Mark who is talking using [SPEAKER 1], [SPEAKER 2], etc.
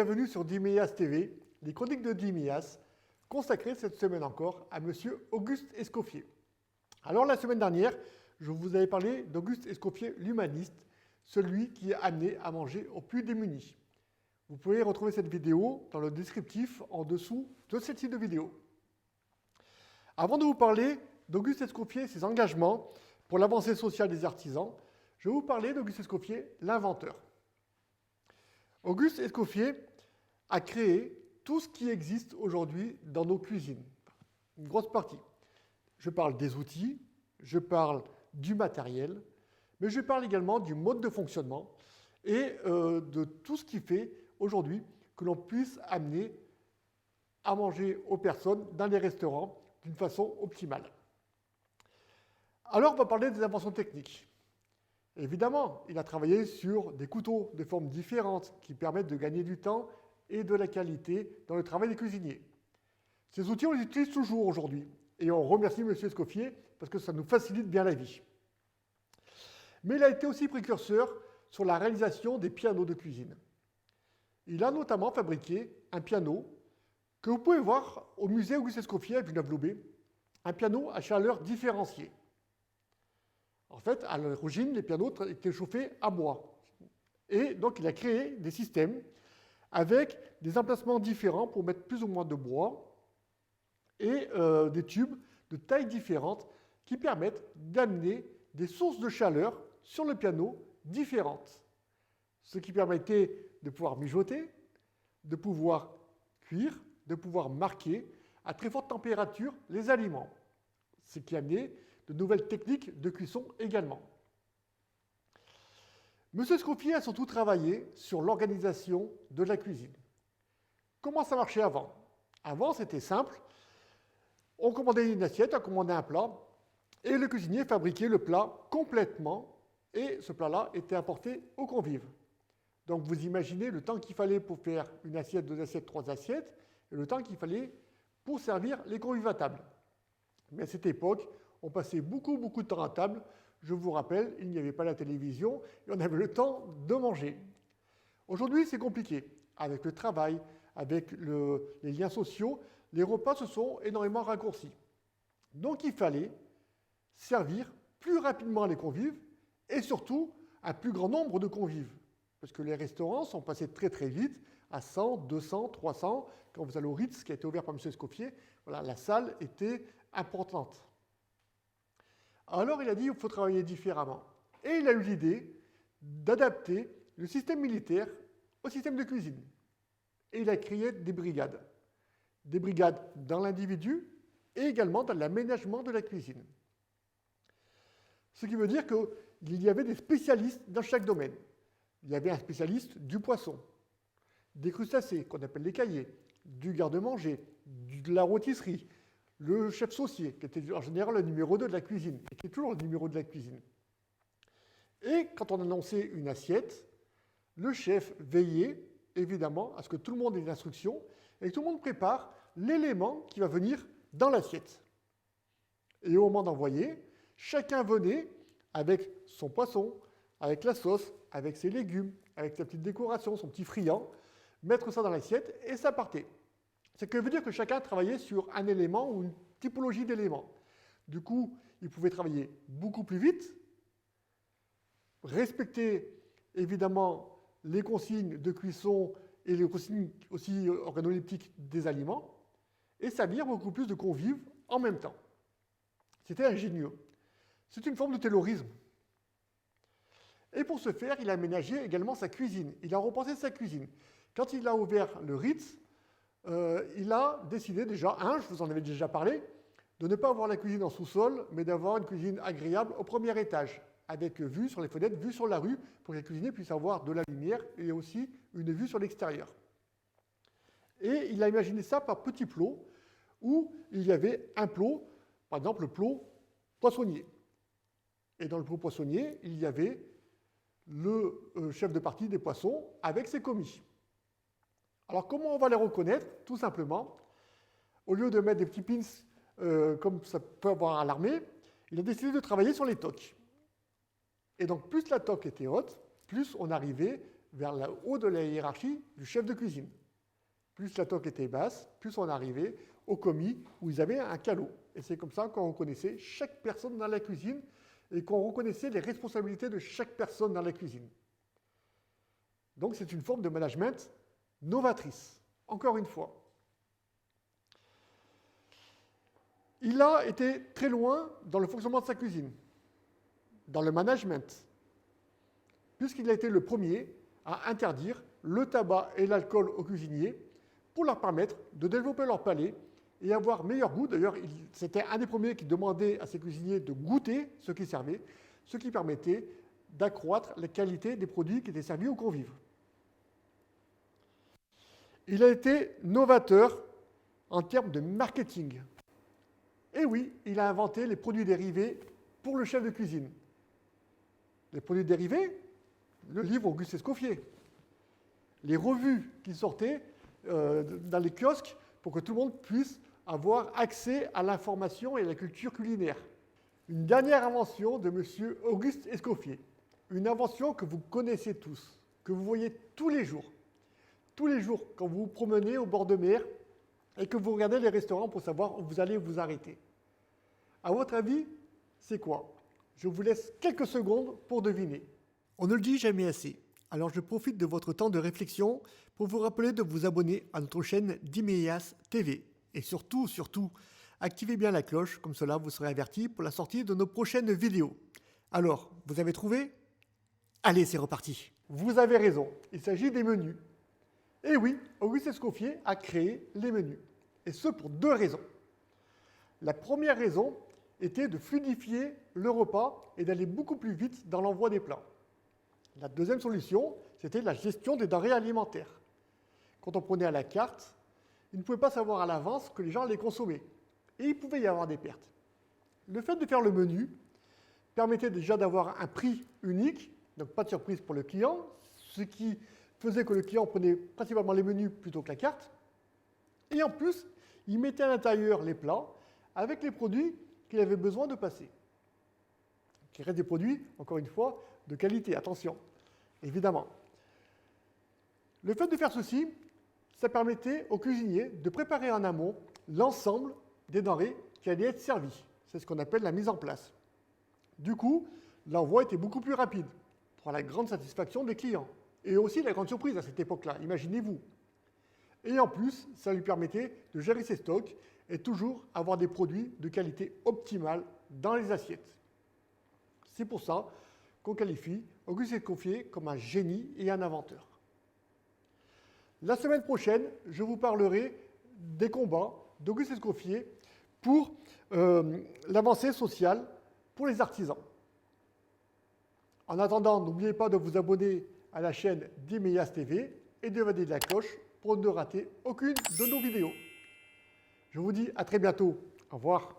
[SPEAKER 1] bienvenue sur Diméas TV, les chroniques de Diméas, consacrées cette semaine encore à M. Auguste Escoffier. Alors la semaine dernière, je vous avais parlé d'Auguste Escoffier l'humaniste, celui qui est amené à manger aux plus démunis. Vous pouvez retrouver cette vidéo dans le descriptif en dessous de celle-ci de vidéo. Avant de vous parler d'Auguste Escoffier et ses engagements pour l'avancée sociale des artisans, je vais vous parler d'Auguste Escoffier, l'inventeur. Auguste Escoffier a créé tout ce qui existe aujourd'hui dans nos cuisines, une grosse partie. Je parle des outils, je parle du matériel, mais je parle également du mode de fonctionnement et de tout ce qui fait aujourd'hui que l'on puisse amener à manger aux personnes dans les restaurants d'une façon optimale. Alors, on va parler des inventions techniques. Évidemment, il a travaillé sur des couteaux de formes différentes qui permettent de gagner du temps et de la qualité dans le travail des cuisiniers. Ces outils, on les utilise toujours aujourd'hui et on remercie M. Escoffier parce que ça nous facilite bien la vie. Mais il a été aussi précurseur sur la réalisation des pianos de cuisine. Il a notamment fabriqué un piano que vous pouvez voir au musée Auguste Escoffier à Villeneuve-Loubet, un piano à chaleur différenciée. En fait, à l'origine, les pianos étaient chauffés à bois. Et donc, il a créé des systèmes avec des emplacements différents pour mettre plus ou moins de bois et des tubes de tailles différentes qui permettent d'amener des sources de chaleur sur le piano différentes. Ce qui permettait de pouvoir mijoter, de pouvoir cuire, de pouvoir marquer à très forte température les aliments. Ce qui amenait de nouvelles techniques de cuisson également. M. Escoffier a surtout travaillé sur l'organisation de la cuisine. Comment ça marchait avant? Avant, c'était simple. On commandait une assiette, on commandait un plat, et le cuisinier fabriquait le plat complètement, et ce plat-là était apporté aux convives. Donc vous imaginez le temps qu'il fallait pour faire une assiette, deux assiettes, trois assiettes, et le temps qu'il fallait pour servir les convives à table. Mais à cette époque, on passait beaucoup de temps à table. Je vous rappelle, il n'y avait pas la télévision et on avait le temps de manger. Aujourd'hui, c'est compliqué. Avec le travail, avec les liens sociaux, les repas se sont énormément raccourcis. Donc il fallait servir plus rapidement les convives et surtout un plus grand nombre de convives. Parce que les restaurants sont passés très vite à 100, 200, 300. Quand vous allez au Ritz, qui a été ouvert par M. Escoffier, voilà, la salle était importante. Alors il a dit qu'il faut travailler différemment. Et il a eu l'idée d'adapter le système militaire au système de cuisine. Et il a créé des brigades. Des brigades dans l'individu et également dans l'aménagement de la cuisine. Ce qui veut dire qu'il y avait des spécialistes dans chaque domaine. Il y avait un spécialiste du poisson, des crustacés, qu'on appelle les caillés, du garde-manger, de la rôtisserie, le chef saucier, qui était en général le numéro 2 de la cuisine, et qui est toujours le numéro 2 de la cuisine. Et quand on annonçait une assiette, le chef veillait, évidemment, à ce que tout le monde ait l'instruction et que tout le monde prépare l'élément qui va venir dans l'assiette. Et au moment d'envoyer, chacun venait avec son poisson, avec la sauce, avec ses légumes, avec sa petite décoration, son petit friand, mettre ça dans l'assiette et ça partait. Ce qui veut dire que chacun travaillait sur un élément ou une typologie d'éléments. Du coup, il pouvait travailler beaucoup plus vite, respecter évidemment les consignes de cuisson et les consignes aussi organoleptiques des aliments, et servir beaucoup plus de convives en même temps. C'était ingénieux. C'est une forme de taylorisme. Et pour ce faire, il a aménagé également sa cuisine. Il a repensé sa cuisine. Quand il a ouvert le Ritz, il a décidé déjà, je vous en avais déjà parlé, de ne pas avoir la cuisine en sous-sol, mais d'avoir une cuisine agréable au premier étage, avec vue sur les fenêtres, vue sur la rue, pour que les cuisiniers puissent avoir de la lumière et aussi une vue sur l'extérieur. Et il a imaginé ça par petits plots, où il y avait un plot, par exemple le plot poissonnier. Et dans le plot poissonnier, il y avait le chef de partie des poissons avec ses commis. Alors comment on va les reconnaître? Tout simplement, au lieu de mettre des petits pins comme ça peut avoir à l'armée, il a décidé de travailler sur les toques. Et donc plus la toque était haute, plus on arrivait vers le haut de la hiérarchie du chef de cuisine. Plus la toque était basse, plus on arrivait au commis où ils avaient un calot. Et c'est comme ça qu'on reconnaissait chaque personne dans la cuisine et qu'on reconnaissait les responsabilités de chaque personne dans la cuisine. Donc c'est une forme de management novatrice, encore une fois. Il a été très loin dans le fonctionnement de sa cuisine, dans le management, puisqu'il a été le premier à interdire le tabac et l'alcool aux cuisiniers pour leur permettre de développer leur palais et avoir meilleur goût. D'ailleurs, c'était un des premiers qui demandait à ses cuisiniers de goûter ce qu'ils servaient, ce qui permettait d'accroître la qualité des produits qui étaient servis aux convives. Il a été novateur en termes de marketing. Et oui, il a inventé les produits dérivés pour le chef de cuisine. Les produits dérivés, le livre Auguste Escoffier. Les revues qui sortaient dans les kiosques pour que tout le monde puisse avoir accès à l'information et à la culture culinaire. Une dernière invention de M. Auguste Escoffier. Une invention que vous connaissez tous, que vous voyez tous les jours. Tous les jours, quand vous vous promenez au bord de mer et que vous regardez les restaurants pour savoir où vous allez vous arrêter. À votre avis, c'est quoi? Je vous laisse quelques secondes pour deviner. On ne le dit jamais assez. Alors je profite de votre temps de réflexion pour vous rappeler de vous abonner à notre chaîne d'Imeas TV. Et surtout, activez bien la cloche, comme cela vous serez averti pour la sortie de nos prochaines vidéos. Alors, vous avez trouvé? Allez, c'est reparti. Vous avez raison, il s'agit des menus. Et oui, Auguste Escoffier a créé les menus. Et ce pour deux raisons. La première raison était de fluidifier le repas et d'aller beaucoup plus vite dans l'envoi des plats. La deuxième solution, c'était la gestion des denrées alimentaires. Quand on prenait à la carte, il ne pouvait pas savoir à l'avance que les gens allaient consommer. Et il pouvait y avoir des pertes. Le fait de faire le menu permettait déjà d'avoir un prix unique, donc pas de surprise pour le client, ce qui faisait que le client prenait principalement les menus plutôt que la carte. Et en plus, il mettait à l'intérieur les plats avec les produits qu'il avait besoin de passer. Qui restent des produits, encore une fois, de qualité, attention, évidemment. Le fait de faire ceci, ça permettait aux cuisiniers de préparer en amont l'ensemble des denrées qui allaient être servies. C'est ce qu'on appelle la mise en place. Du coup, l'envoi était beaucoup plus rapide, pour la grande satisfaction des clients. Et aussi la grande surprise à cette époque-là, imaginez-vous. Et en plus, ça lui permettait de gérer ses stocks et toujours avoir des produits de qualité optimale dans les assiettes. C'est pour ça qu'on qualifie Auguste Escoffier comme un génie et un inventeur. La semaine prochaine, je vous parlerai des combats d'Auguste Escoffier pour l'avancée sociale pour les artisans. En attendant, n'oubliez pas de vous abonner à la chaîne d'Imeas TV et de valider la cloche pour ne rater aucune de nos vidéos. Je vous dis à très bientôt. Au revoir.